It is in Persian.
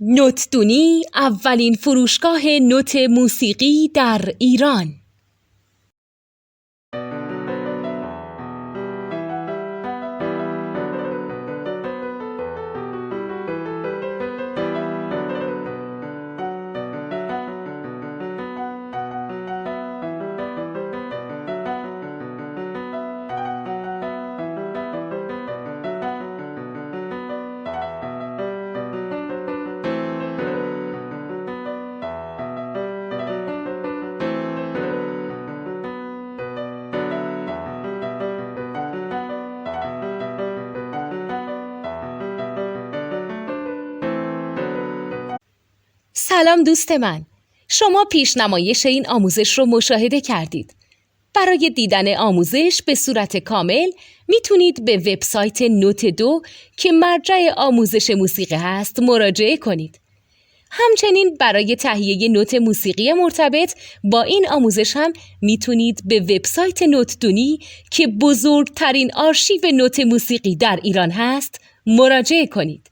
نوتدونی اولین فروشگاه نوت موسیقی در ایران. سلام دوست من، شما پیشنمایش این آموزش رو مشاهده کردید. برای دیدن آموزش به صورت کامل میتونید به وبسایت نوت 2 که مرجع آموزش موسیقی هست مراجعه کنید. همچنین برای تهیه نوت موسیقی مرتبط با این آموزش هم میتونید به وبسایت نوتدونی که بزرگترین آرشیو نوت موسیقی در ایران هست مراجعه کنید.